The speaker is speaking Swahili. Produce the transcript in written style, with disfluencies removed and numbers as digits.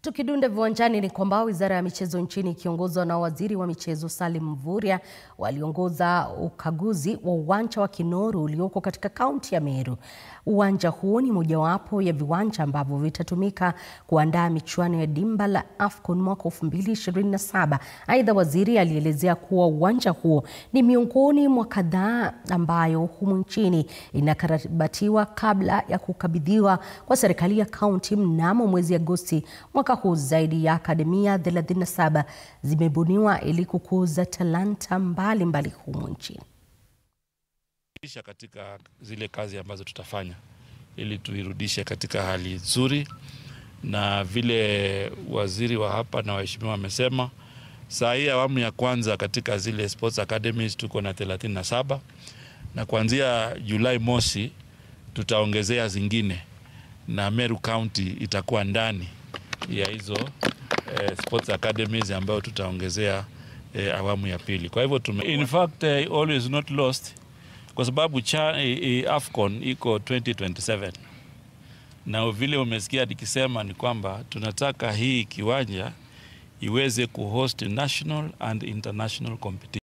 Tukidunda viwanjani ni kwamba Wizara ya Michezo nchini ikiongozwa na Waziri wa Michezo Salim Mvurya waliongoza ukaguzi wa uwanja wa Kinoru ulioko katika kaunti ya Meru. Uwanja huo ni mojawapo ya viwanja ambavyo vitatumika kuandaa michuano ya dimba la AFCON mwaka 2027. Aidha, waziri alielezea kuwa uwanja huo ni miongoni mwa kadhaa ambayo humu nchini inakarabatiwa kabla ya kukabidhiwa kwa serikali ya kaunti mnamo mwezi Agosti mwaka huu. Zaidi ya akademia 37 zimebuniwa ili kukuza talanta mbalimbali humu nchini. Katika zile kazi ambazo tutafanya ili tuirudishe katika hali nzuri, na vile waziri wa hapa na waheshimiwa wamesema, saa hii awamu ya kwanza katika zile sports academies tuko na 37, na kuanzia Julai mosi tutaongezea zingine, na Meru County itakuwa ndani ya hizo sports academies ambayo tutaongezea awamu ya pili. Kwa hivyo in fact always not lost, kwa sababu AFCON iko 2027, na vile umesikia nikisema ni kwamba tunataka hii kiwanja iweze kuhost national and international competition.